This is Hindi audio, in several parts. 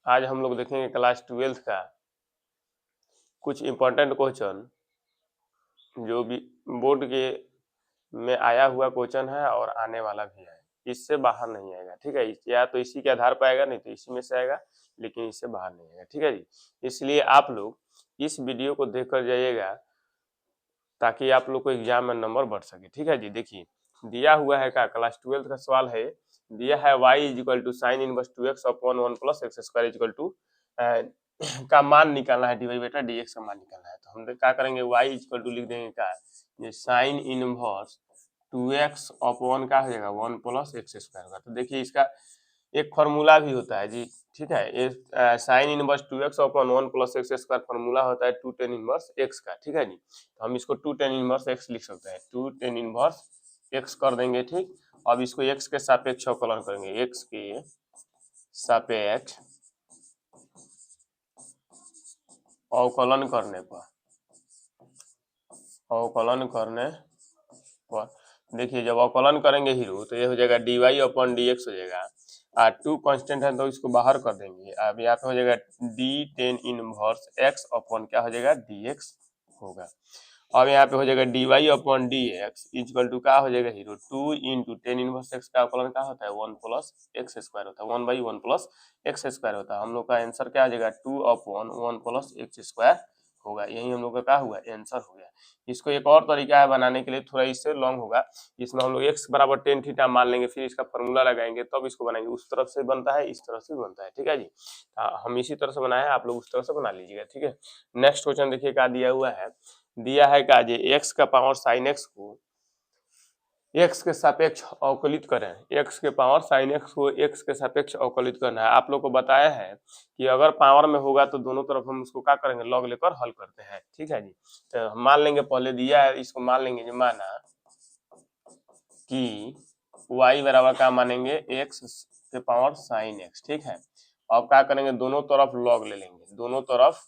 आज हम लोग देखेंगे क्लास 12th का कुछ इम्पोर्टेंट क्वेश्चन जो भी बोर्ड के में आया हुआ क्वेश्चन है और आने वाला भी है। इससे बाहर नहीं आएगा, ठीक है। या तो इसी के आधार पर आएगा, नहीं तो इसी में से आएगा, लेकिन इससे बाहर नहीं आएगा, ठीक है जी। इसलिए आप लोग इस वीडियो को देख कर जाइएगा ताकि आप लोग को एग्जाम में नंबर बढ़ सके, ठीक है जी। देखिए दिया हुआ है का क्लास 12th का सवाल है, दिया है y equal to sine inverse 2x upon 1 plus x square equal to का मान निकालना है, डी बेटा dx का मान निकालना है। तो हम क्या करेंगे, y इक्वल टू लिख देंगे का ये साइन इनवर्स 2x अपॉन का हो जाएगा 1 प्लस एक्स स्क्वायर का। तो देखिए इसका एक फार्मूला भी होता है जी, ठीक है। ये sign inverse 2x upon 1 plus x square formula होता है 2 tan इनवर्स x का, ठीक है जी। तो हम इसको 2 tan इनवर्स x लिख सकते हैं, 2 tan इनवर्स x कर देंगे, ठीक। अब इसको x के सापेक्ष अवकलन करेंगे, x के सापेक्ष अवकलन करने पर देखिए जब अवकलन करेंगे हीरो तो ये हो जाएगा dy अपॉन dx हो जाएगा। 2 कांस्टेंट है तो इसको बाहर कर देंगे। अब यहाँ पे हो जाएगा d tan inverse x upon क्या हो जाएगा dx होगा। अब यहाँ पे हो जाएगा dy upon dx equal to क्या हो जाएगा हीरो 2 इंटू टेन इनवर्स x का अवकलन क्या होता है 1 प्लस एक्स स्क्वायर होता है, 1/1 प्लस एक्स स्क्वायर होता है। हम लोग का आंसर क्या आ जाएगा 2 अपॉन 1 प्लस एक्स स्क्वायर होगा। यही हम लोग का क्या हुआ आंसर हो गया। इसको एक और तरीका है बनाने के लिए, थोड़ा इससे लॉन्ग होगा। इसमें हम लोग x बराबर टेन थीटा मान लेंगे, फिर इसका फॉर्मूला लगाएंगे तब इसको बनाएंगे। उस तरफ से बनता है, इस तरफ से भी बनता है, ठीक है जी। हम इसी तरह से बनाए हैं, आप लोग उस तरह से बना लीजिएगा, ठीक है। नेक्स्ट क्वेश्चन देखिए क्या दिया हुआ है, दिया है का जे x का पावर साइन x को x के सापेक्ष अवकलित करें, x के पावर साइन x को x के सापेक्ष अवकलित करना है। आप लोग को बताया है कि अगर पावर में होगा तो दोनों तरफ हम उसको क्या करेंगे लॉग लेकर हल करते हैं, ठीक है जी। तो हम मान लेंगे, पहले दिया है इसको मान लेंगे जो माना कि y बराबर क्या मानेंगे x के पावर साइन x, ठीक है। अब क्या करेंगे दोनों तरफ लॉग ले लेंगे, दोनों तरफ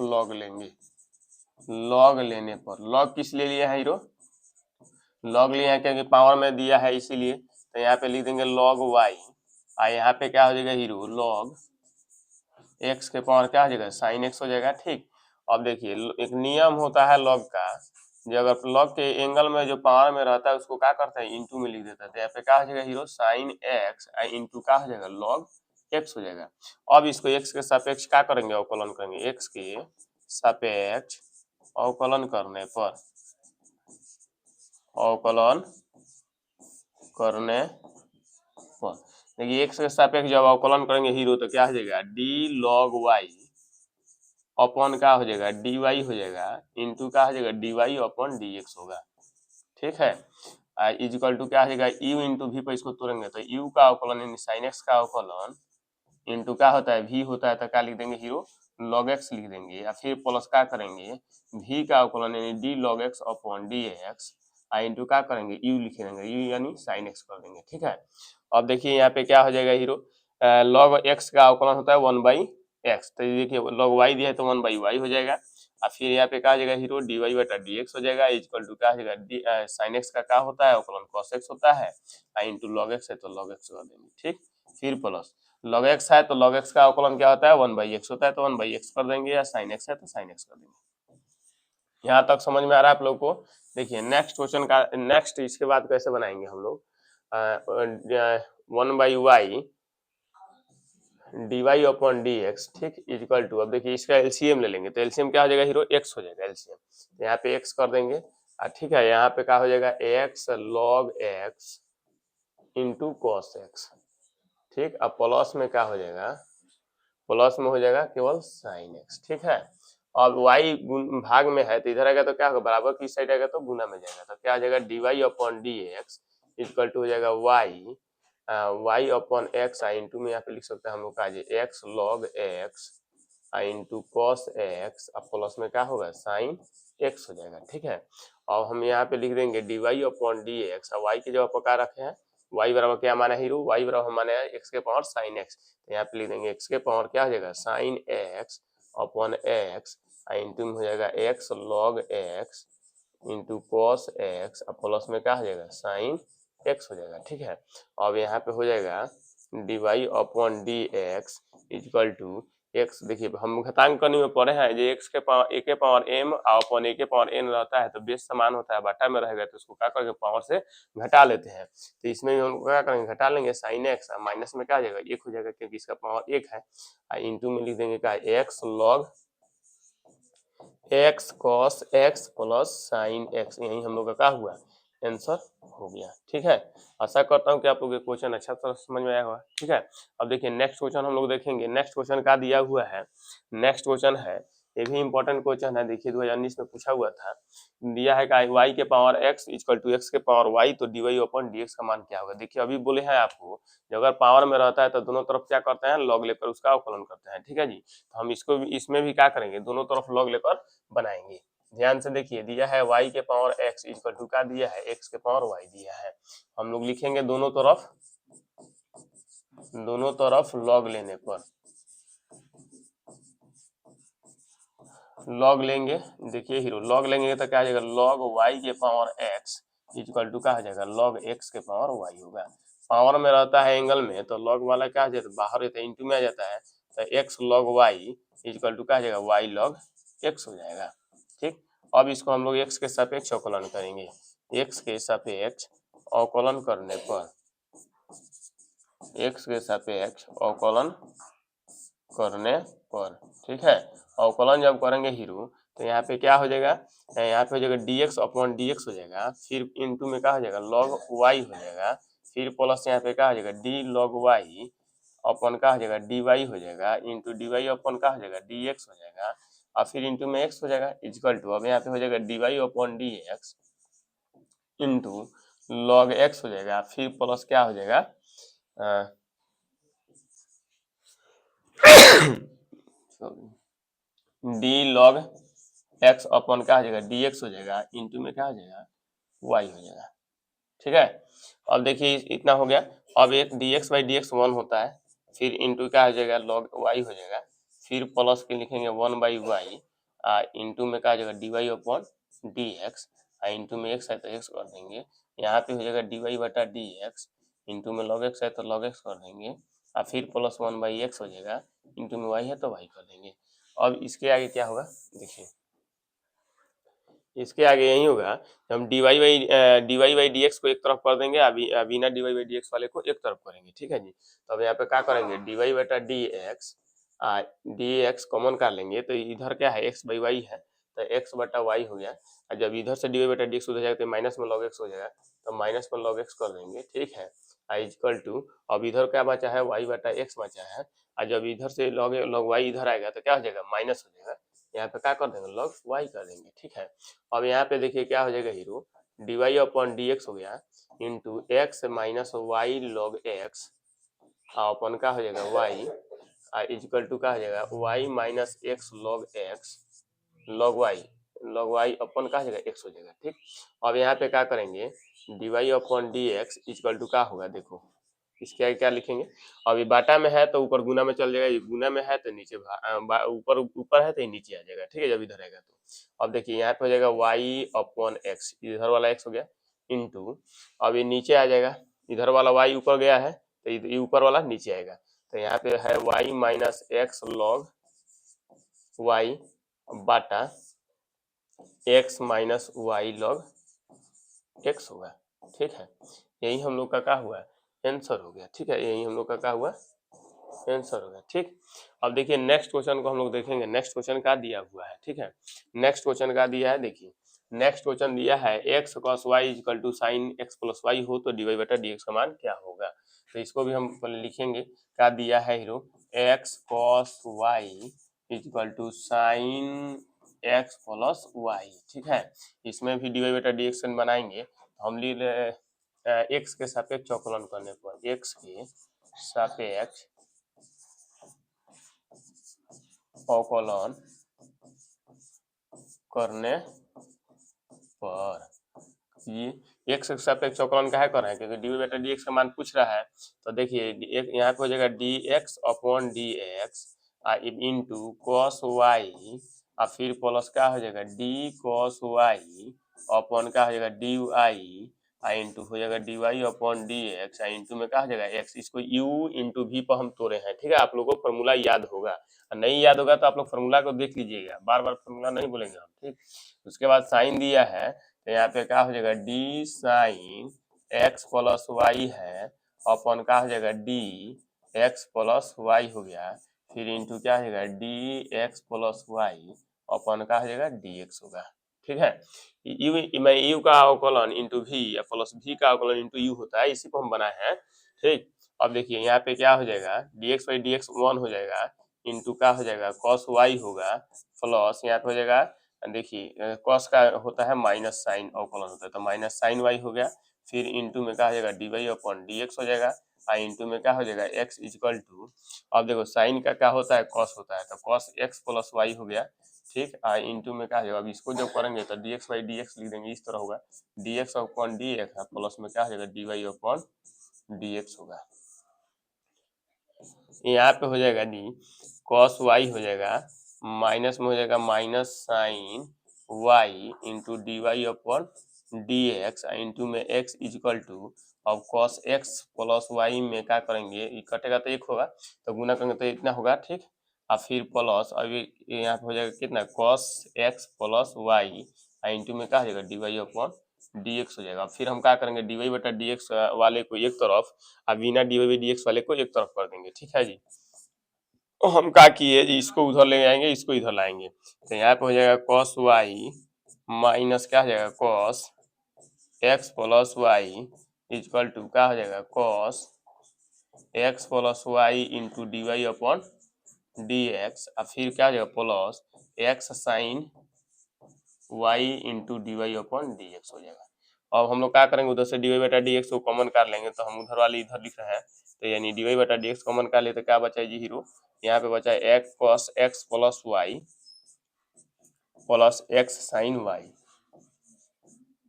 लॉग लेंगे। लॉग लेने पर लॉग किस लिए लिया है हीरो, लॉग लिया है क्योंकि पावर में दिया है इसीलिए। तो यहाँ पे लिख देंगे लॉग y, यहाँ पे क्या हो जाएगा हीरो लॉग x के पावर क्या हो जाएगा साइन x हो जाएगा, ठीक। अब देखिए एक नियम होता है लॉग का, जो अगर लॉग के एंगल में जो पावर में रहता है उसको क्या करता है इंटू में लिख देता है। तो यहाँ पे क्या हो जाएगा हीरो साइन x इंटू क्या हो जाएगा लॉग x हो जाएगा। अब इसको x के सापेक्ष क्या करेंगे अवकलन करेंगे, x के सापेक्ष अवकलन करने पर देखिए x के सापेक्ष जब अवकलन करेंगे हीरो तो क्या हो जाएगा d log y अपॉन क्या हो जाएगा dy हो जाएगा इंटू क्या हो जाएगा dy अपॉन dx होगा, ठीक है। इक्वल टू क्या हो जाएगा u इंटू v पर इसको तोड़ेंगे तो u का अवकलन यानी साइन x का अवकलन इंटू क्या होता है v होता है तो क्या लिख देंगे हीरो log x लिख देंगे, या फिर प्लस क्या करेंगे v का अवकलन यानी d log x upon dx into क्या करेंगे u लिख देंगे, u यानी साइन x कर देंगे, ठीक है। अब देखिए यहाँ पे क्या हो जाएगा हीरो log x का अवकलन होता है 1/x, तो देखिए log y दिया है तो 1/y हो जाएगा। और फिर यहाँ पे क्या हो जाएगा हीरो dy बटा dx हो जाएगा इक्वल टू क्या हो जाएगा साइन x का क्या होता है अवकलन cos x होता है, इंटू log x है तो log x कर देंगे, ठीक। फिर प्लस log x है तो log x का अवकलन क्या होता है 1/x होता है तो 1/x कर देंगे, या sin x है तो sin x कर देंगे। यहाँ तक समझ में आ रहा है आप लोग को। देखिए नेक्स्ट क्वेश्चन का नेक्स्ट इसके बाद कैसे बनाएंगे हम लोग 1/y dy अपॉन dx, ठीक इक्वल टू, अब देखिए इसका एलसीएम ले लेंगे तो एलसीएम क्या हो जाएगा हीरो x हो जाएगा एलसीएम, तो यहाँ पे x कर देंगे, ठीक है। यहाँ पे क्या हो जाएगा x log x into cos x, ठीक। अब प्लस में क्या हो जाएगा प्लस में हो जाएगा केवल साइन x, ठीक है। अब y भाग में है तो इधर आएगा तो क्या होगा बराबर की साइड आएगा तो गुना में जाएगा, तो क्या आ जाएगा dy upon dx equal to हो जाएगा y अपॉन x इंटू में यहाँ पे लिख सकते हैं हम लोग का x log x into cos x, अब प्लस में क्या होगा साइन x हो जाएगा, ठीक है। अब हम यहाँ पे लिख देंगे dy अपॉन dx, y की जगह पर क्या रखे हैं y बराबर क्या माना हीरो y बराबर माना है x के पावर साइन x, तो यहाँ पे लिख देंगे x के पावर क्या हो जाएगा sine x upon x into में हो जाएगा x log x into cos x, अब प्लस में क्या हो जाएगा साइन x हो जाएगा, ठीक है। अब यहाँ पे हो जाएगा d y upon d x equal to x. देखिए हम घातांक करने में पढ़े हैं, जो एक्स के पावर ए के पावर एम अपॉन ए के पावर एन रहता है तो बेस समान होता है, बटा में रहेगा तो उसको क्या करेंगे पावर से घटा लेते हैं। तो इसमें भी हम क्या करेंगे घटा लेंगे साइन एक्स, माइनस में क्या आ जाएगा एक हो जाएगा क्योंकि इसका पावर एक है, इंटू में लिख देंगे क्या x log x cos x plus sine x. यही हम लोग का क्या हुआ आंसर हो गया। ठीक है, आशा करता हूँ कि आप लोग ये क्वेश्चन अच्छा तरह समझ में आया होगा। ठीक है, अब देखिए नेक्स्ट क्वेश्चन हम लोग देखेंगे। नेक्स्ट क्वेश्चन क्या दिया हुआ है, नेक्स्ट क्वेश्चन है, ये भी इंपॉर्टेंट क्वेश्चन है। देखिए 2019 में पूछा हुआ था, दिया है कि वाई के power x equal to x के पावर वाई, तो d y upon d x का मान क्या होगा। देखिए अभी बोले हैं आपको, जो अगर पावर में रहता है तो दोनों तरफ क्या करते हैं लॉग लेकर उसका अवकलन करते हैं। ठीक है जी, तो हम इसको भी इसमें भी क्या करेंगे दोनों तरफ लॉग लेकर बनाएंगे। ध्यान से देखिए, दिया है y के पावर x इक्वल टू का दिया है x के पावर y दिया है। हम लोग लिखेंगे दोनों तरफ लॉग लेने पर, लॉग लेंगे। देखिए हीरो लॉग लेंगे तो क्या आ जाएगा लॉग y के पावर x इक्वल टू क्या आ जाएगा लॉग x के पावर y होगा। पावर में रहता है एंगल में तो लॉग वाला क्या आ जाता है बाहर रहता है इंटू में आ जाता है, तो x log y equal to क्या आ जाएगा y लॉग x हो जाएगा। ठीक, अब इसको हम लोग x के सापेक्ष अवकलन करेंगे। x के सापेक्ष अवकलन करने पर, x के सापेक्ष अवकलन करने पर, ठीक है, अवकलन जब करेंगे हीरो तो यहाँ पे क्या हो जाएगा, यहाँ पे हो जाएगा dx अपॉन dx हो जाएगा, फिर इंटू में क्या हो जाएगा log y हो जाएगा, फिर प्लस यहाँ पे क्या हो जाएगा d log y अपॉन क्या हो जाएगा dy हो जाएगा, इंटू dy अपॉन क्या हो जाएगा dx हो जाएगा, और फिर इंटू में x हो जाएगा इक्वल टू, अब यहाँ पे हो जाएगा dy upon dx into log x हो जाएगा, फिर प्लस क्या हो जाएगा डी लॉग एक्स अपॉन क्या हो जाएगा डी एक्स हो जाएगा, इंटू में क्या हो जाएगा वाई हो जाएगा। ठीक है, अब देखिए इतना हो गया। अब एक D x by d x one होता है, फिर इंटू क्या हो जाएगा लॉग वाई हो जाएगा, फिर प्लस के लिखेंगे वन बाई वाई, इंटू में क्या हो जाएगा d y upon d x, into में एक्स है तो एक्स कर देंगे, यहाँ पे हो जाएगा डी वाई बटा डी एक्स, इंटू में लॉग एक्स है तो लॉग एक्स कर देंगे, और फिर प्लस वन बाई एक्स हो जाएगा, इंटू में वाई है तो वाई कर देंगे। अब इसके आगे क्या होगा देखिए, इसके आगे यही होगा, हम dy बाई dx को एक तरफ कर देंगे, अभी बिना dy बाई dx वाले को एक तरफ करेंगे। ठीक है जी, तो अब यहाँ पे क्या करेंगे dy बटा dx, dx कॉमन कर लेंगे तो इधर क्या है x बाई वाई है तो x बटा वाई हो गया, और जब इधर से dy बटा dx उधर जाएगा तो माइनस में log x हो जाएगा, तो माइनस में log x कर देंगे। ठीक है, इक्वल टू, अब इधर क्या बचा है y बटा x बचा है, और जब इधर से log y इधर आएगा तो क्या हो जाएगा माइनस हो जाएगा, यहाँ पे क्या कर देंगे log y कर देंगे। ठीक है, अब यहाँ पे देखिए क्या हो जाएगा हीरो d y upon d x हो गया, into x minus y log x upon क्या हो जाएगा वाई, इक्वल टू क्या हो जाएगा y minus x log y upon क्या हो जाएगा एक्स हो जाएगा। ठीक, अब यहाँ पे क्या करेंगे d y upon d x equal to क्या होगा देखो, इसके आगे क्या लिखेंगे, अभी बाटा में है तो ऊपर गुना में चल जाएगा, गुना में है तो नीचे ऊपर ऊपर है तो ये नीचे आ जाएगा। ठीक है, जब इधर आएगा तो अब देखिए यहाँ पे हो जाएगा y अपॉन एक्स, इधर वाला x हो गया, इंटू अब ये नीचे आ जाएगा, इधर वाला y ऊपर गया है तो ये ऊपर वाला नीचे आएगा, तो यहाँ पे है y minus x log y बाटा x minus y log x होगा। ठीक है, यही हम लोग का क्या हुआ आंसर हो गया। ठीक है, यही हम लोग का क्या हुआ आंसर होगा। ठीक, अब देखिए नेक्स्ट क्वेश्चन को हम लोग देखेंगे, नेक्स्ट क्वेश्चन का दिया हुआ है। ठीक है, नेक्स्ट क्वेश्चन का दिया है, देखिए नेक्स्ट क्वेश्चन दिया है x cos y equal to sine x plus y हो तो डी वाई बटा डी एक्स का मान क्या होगा। तो इसको भी हम पहले लिखेंगे, क्या दिया है हीरो x cos y equal to sine x plus y. ठीक है, इसमें भी डी वाई बटा डी एक्स बनाएंगे, हम लिख एक्स के सापेक्ष अवकलन करने पर, एक्स के सापेक्ष अवकलन करने पर, ये एक्स के सापेक्ष अवकलन काहे कर रहे हैं क्योंकि डी बटा डी एक्स का मान पूछ रहा है, तो देखिए यहाँ पे हो जाएगा d x upon d x into cos y, और फिर प्लस क्या हो जाएगा डी कॉस वाई अपॉन क्या हो जाएगा डी वाई इंटू हो जाएगा d y upon d x into में क्या हो जाएगा एक्स। इसको यू इंटू वी पर हम तोड़े हैं, ठीक है। आप लोगों को फॉर्मूला याद होगा, और नहीं याद होगा तो आप लोग फॉर्मूला को देख लीजिएगा, बार बार फॉर्मूला नहीं बोलेंगे हम, ठीक। उसके बाद साइन दिया है तो यहाँ पे क्या हो जाएगा d sine x plus y है अपॉन क्या हो जाएगा डी एक्स प्लस वाई हो गया, फिर इंटू क्या हो जाएगा d x plus y upon क्या हो जाएगा डी एक्स होगा, ठीक है। यू में यू का अवकलन इंटू वी या प्लस वी का अवकलन इंटू यू होता है, इसी को हम बनाए हैं, ठीक। अब देखिए यहाँ पे क्या हो जाएगा dx बाई डी एक्स 1 हो जाएगा इंटू का हो जाएगा cos y होगा प्लस यहाँ पे हो जाएगा, देखिए cos का होता है माइनस साइन अवकलन होता है तो माइनस साइन y हो गया, फिर इंटू में क्या हो जाएगा d y upon d x हो जाएगा, इंटू में क्या हो जाएगा x इक्वल टू, अब देखो साइन का क्या होता है cos होता है तो cos x प्लस वाई हो गया, ठीक। इंटू में क्या होगा, अब इसको जब करेंगे तो d x by d x लिख देंगे, इस तरह होगा d x upon d x plus में क्या हो जाएगा d y upon d x होगा। यहाँ पे हो जाएगा डी कॉस वाई हो जाएगा माइनस में हो जाएगा minus sine y into d y upon d x into में एक्स इजिकल टू, अब कॉस एक्स प्लस वाई में क्या करेंगे, ये कटेगा तो एक होगा तो गुना करेंगे तो इतना होगा, ठीक। और फिर प्लस अभी यहाँ पे हो जाएगा कितना cos x plus y into में क्या हो जाएगा d y upon d x हो जाएगा। फिर हम क्या करेंगे डी वाई बटा डी एक्स वाले को एक तरफ और बिना डी वाई डी एक्स वाले को एक तरफ कर देंगे, ठीक है जी। तो हम क्या किए जी, इसको उधर ले आएंगे इसको इधर लाएंगे तो यहाँ पे हो जाएगा कॉस वाई माइनस क्या हो जाएगा cos x plus y equal to क्या हो जाएगा cos x plus y into d y upon d x और फिर क्या हो जाएगा plus x sine y into d y upon d x हो जाएगा। अब हम लोग क्या करेंगे उधर से डी वाई बटा डी एक्स को कॉमन कर लेंगे तो हम उधर वाली इधर लिख रहे हैं तो यानी डी वाई बटा डी एक्स कॉमन कर ले तो क्या बचा है जी हीरो, यहाँ पे बचा है x cos x plus y plus x sine y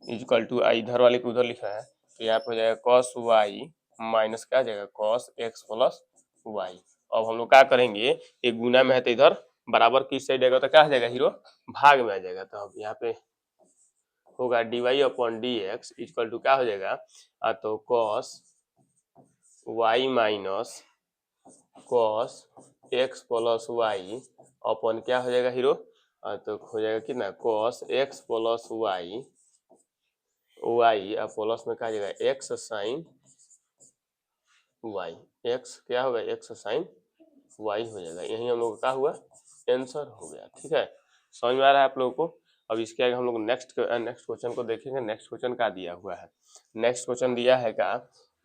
equal to इधर वाले को उधर लिख रहा है तो यहाँ पे हो जाएगा कॉस वाई माइनस क्या आ जाएगा कॉस एक्स प्लस वाई। अब हम लोग क्या करेंगे ये गुना में है तो इधर बराबर किस साइड आएगा तो क्या हो जाएगा हीरो भाग में आ जाएगा, तो अब यहाँ पे होगा d y upon d x equal to क्या हो जाएगा तो cos y minus cos x plus y upon क्या हो जाएगा हीरो तो हो जाएगा कितना cos x plus y y और प्लस में क्या हो जाएगा एक्स साइन वाई, एक्स क्या होगा एक्स साइन वाई हो जाएगा, यही हम लोग का हुआ आंसर हो गया, ठीक है। समझ में आ रहा है आप लोगों को। अब इसके आगे हम लोग नेक्स्ट क्वेश्चन को देखेंगे। नेक्स्ट क्वेश्चन क्या दिया हुआ है, नेक्स्ट क्वेश्चन दिया है का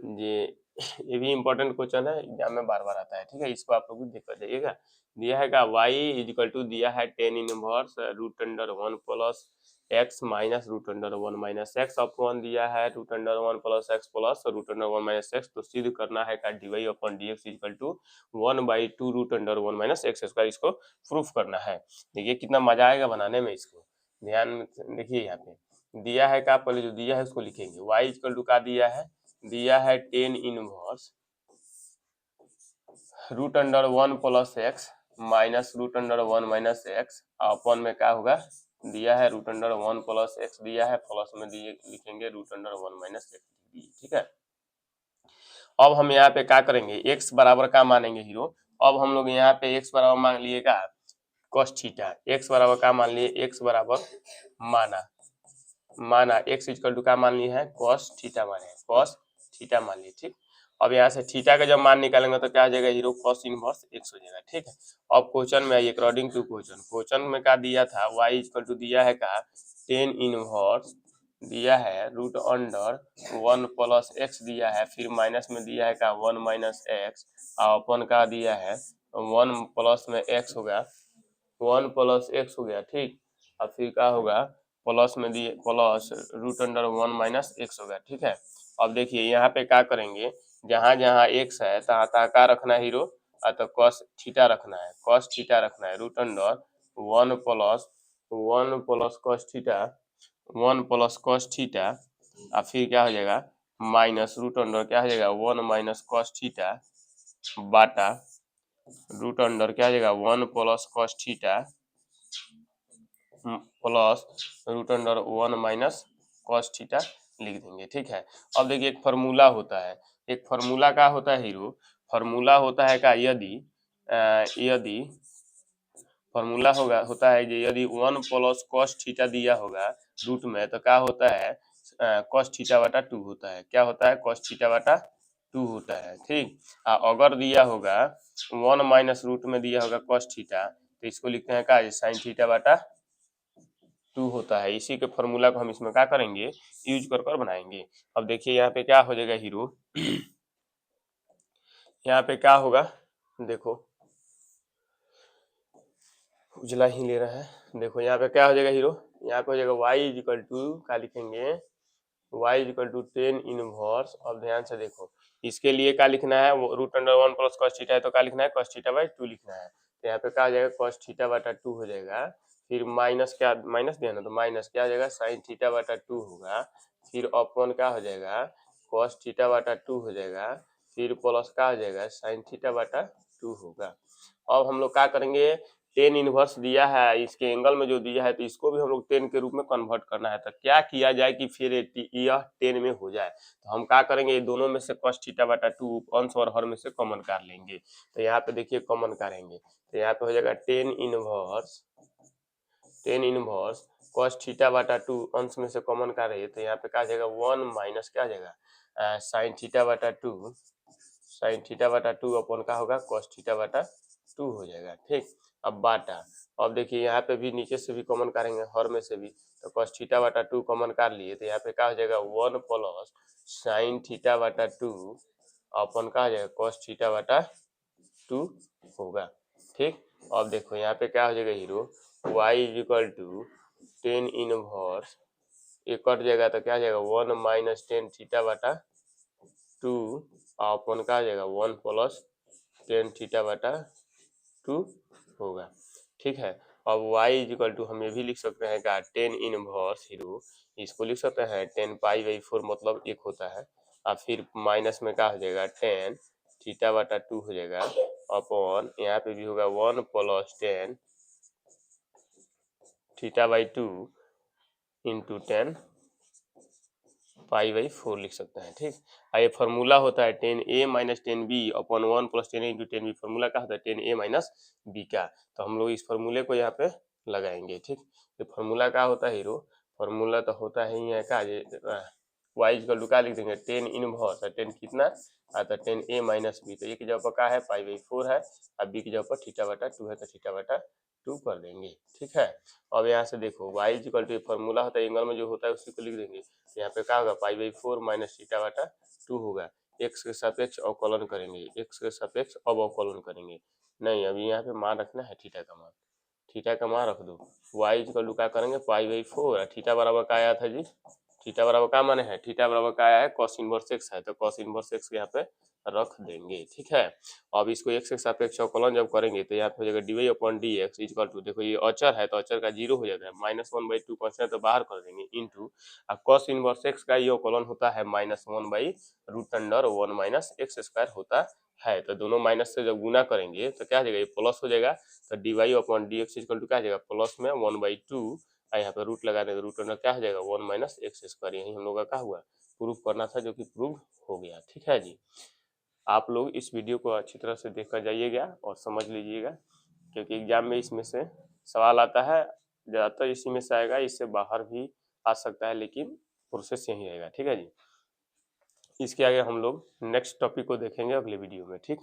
ये भी इम्पोर्टेंट क्वेश्चन है, एग्जाम में बार बार आता है, ठीक है। इसको आप लोग भी देख कर जाइएगा। दिया है का y इक्वल टू दिया है tan inverse root under one plus x minus root under one minus x upon दिया है root under one plus x plus root under one minus x, तो सिद्ध करना है का d y upon d x equal to 1/2 root under one minus x square, इसको प्रूफ करना है। देखिए कितना मजा आएगा बनाने में, इसको ध्यान में देखिए। यहाँ पे दिया है का पहले जो दिया है उसको लिखेंगे y इक्वल टू का दिया है tan inverse root under one plus x minus root under one minus x upon में क्या होगा दिया है root under one plus x दिया है प्लस में दिए लिखेंगे root under one minus x, ठीक है। अब हम यहाँ पे क्या करेंगे x बराबर का मानेंगे हीरो, अब हम लोग यहाँ पे x बराबर मान लिए का cos थीटा, x बराबर का मान लिए x बराबर माना x इक्वल टू का मान लिए है cos थीटा माने cos थीटा मान लिए, ठीक। अब यहाँ से थीटा का जब मान निकालेंगे तो क्या आ जाएगा हीरो cos इनवर्स x हो जाएगा, ठीक है। अब क्वेश्चन में आइए अकॉर्डिंग टू क्वेश्चन में क्या दिया था y इक्वल टू दिया है का टेन इनवर्स दिया है root under one plus x दिया है, फिर माइनस में दिया है का वन माइनस एक्स अपन का दिया है वन प्लस में एक्स होगा वन प्लस एक्स हो गया, ठीक। और फिर क्या होगा प्लस में दिए plus root under one minus x होगा, ठीक है। अब देखिए यहाँ पे क्या करेंगे जहाँ जहाँ एक्स है तहाँ तहाँ क्या रखना है हीरो तो कॉस थीटा रखना है, कॉस थीटा रखना है root under one plus cos theta और फिर क्या हो जाएगा माइनस रूट अंडर क्या हो जाएगा वन माइनस कॉस थीटा बाटा रूट अंडर क्या हो जाएगा one plus cos theta plus root under one minus cos theta लिख देंगे। ठीक है, अब देखिए एक फार्मूला होता है, एक फार्मूला का होता है हीरो, फार्मूला होता है का यदि फार्मूला होता है कि यदि 1 प्लस कॉस थीटा दिया होगा रूट में तो क्या होता है कॉस थीटा बटा 2 होता है। क्या होता है? कॉस थीटा बटा 2 होता है। ठीक, अगर दिया होगा 1 माइनस रूट में दिया होगा कॉस थीटा तो इसको लिखते हैं क्या? साइन थीटा बटा 2 होता है। इसी के फॉर्मूला को हम इसमें क्या करेंगे? यूज कर बनाएंगे। अब देखिए यहाँ पे क्या हो जाएगा हीरो यहाँ पे क्या होगा देखो, उजला ही ले रहा है। देखो यहाँ पे क्या हो जाएगा हीरो, यहाँ पे हो जाएगा y इज इक्वल टू क्या लिखेंगे? y is equal to 10 inverse. अब ध्यान से देखो, इसके लिए क्या लिखना है? Root under 1 plus cos theta है तो क्या लिखना है? कॉस थीटा बाई 2 लिखना है। तो यहाँ पे क्या हो जाएगा? कॉस थीटा बटा 2 हो जाएगा। फिर माइनस क्या, माइनस दिया ना तो माइनस क्या हो जाएगा? साइन थीटा बटा 2 होगा। फिर अपॉन क्या हो जाएगा? कॉस थीटा बटा 2 हो जाएगा। फिर प्लस क्या हो जाएगा? साइन थीटा बटा 2 होगा। अब हम लोग क्या करेंगे? 10 इनवर्स दिया है, इसके एंगल में जो दिया है तो इसको भी हम लोग 10 के रूप में कन्वर्ट करना है। तो क्या किया जाए कि फिर यह 10 में हो जाए? तो हम क्या करेंगे? ये दोनों में से cos थीटा बटा 2 अंश और हर में से कॉमन कर लेंगे। तो यहाँ पे देखिए कॉमन करेंगे तो यहाँ पे हो जाएगा 10 इनवर्स cos थीटा बटा 2 अंश में से कॉमन कर रहे तो यहाँ पे क्या आ जाएगा? 1 माइनस क्या आ जाएगा? साइन थीटा बटा 2, साइन थीटा बटा 2 अपॉन का होगा cos थीटा बटा 2 हो जाएगा। ठीक, अब बाटा, अब देखिए यहाँ पे भी नीचे से भी कॉमन करेंगे हर में से भी, तो cos थीटा बटा 2 कॉमन कर लिए तो यहाँ पे क्या हो जाएगा? 1 प्लस साइन थीटा बटा 2 अपॉन का हो जाएगा? cos थीटा बटा 2 होगा। ठीक, अब देखो यहाँ पे क्या हो जाएगा हीरो? y is equal to 10 inverse, ये कट जाएगा तो क्या हो जाएगा? 1 माइनस 10 थीटा बटा 2 अपॉन का आ जाएगा? 1 प्लस 10 थीटा बटा 2 होगा। ठीक है, अब y इज इक्वल टू हम ये भी लिख सकते हैं का 10 इनवर्स हीरो, इसको लिख सकते हैं 10 पाई बाई 4 मतलब 1 होता है। और फिर माइनस में क्या हो जाएगा? 10 थीटा बटा 2 हो जाएगा अपॉन यहाँ पे भी होगा 1 plus 10 theta by 2 into 10 pi by 4 लिख सकते हैं। ठीक, ये फार्मूला होता है 10a minus 10b upon 1 plus 10a into 10b। Formula क्या होता है? 10a माइनस b का। तो हम लोग इस फार्मूले को यहाँ पे लगाएंगे। ठीक, तो फार्मूला क्या होता है हीरो? फार्मूला तो होता है ये का y इक्वल टू क्या लिख देंगे? 10 इनवर्स, 10 कितना आता है? 10a minus b। तो a की जगह पर क्या है? पाई बाई 4 है और b की जगह पर थीटा बटा 2 है तो थीटा बटा 2 कर देंगे। ठीक है, अब यहाँ से देखो y इक्वल टू फार्मूला होता है एंगल में जो होता है उसी को लिख देंगे। यहाँ पे क्या होगा? पाई बाई 4 माइनस थीटा बटा 2 होगा। x के सापेक्ष अवकलन करेंगे, x के सापेक्ष अब अवकलन करेंगे। नहीं, अभी यहाँ पे मान रखना है थीटा का मान, थीटा का मान रख दो। y इक्वल टू क्या करेंगे? पाई बाई 4 और थीटा बराबर क्या आया था जी? थीटा बराबर क्या माने है? थीटा बराबर क्या आया है? cos इनवर्स x है तो cos इनवर्स x यहाँ पे रख देंगे। ठीक है, अब इसको x के सापेक्ष अवकलन जब करेंगे तो यहाँ पे हो जाएगा d upon d x equal to, देखो ये अचर है तो अचर का जीरो हो जाता है, -1/2 कांस्टेंट तो बाहर कर देंगे इंटू cos इनवर्स x का ये अवकलन होता है -1/√1 माइनस एक्स स्क्वायर होता है। तो दोनों माइनस से जब गुना करेंगे तो क्या हो जाएगा? ये प्लस हो जाएगा तो d upon d x equal to क्या हो जाएगा? प्लस में 1/2 यहाँ पे रूट लगा देंगे, रूट अंडर क्या हो जाएगा? 1 माइनस एक्स स्क्वायर। यही हम लोग का क्या हुआ? प्रूफ करना था जो कि प्रूव हो गया। ठीक है जी, आप लोग इस वीडियो को अच्छी तरह से देखकर जाइएगा और समझ लीजिएगा क्योंकि एग्जाम में इसमें से सवाल आता है, ज़्यादातर इसी में से आएगा, इससे बाहर भी आ सकता है लेकिन प्रोसेस यही रहेगा। ठीक है जी, इसके आगे हम लोग नेक्स्ट टॉपिक को देखेंगे अगले वीडियो में। ठीक।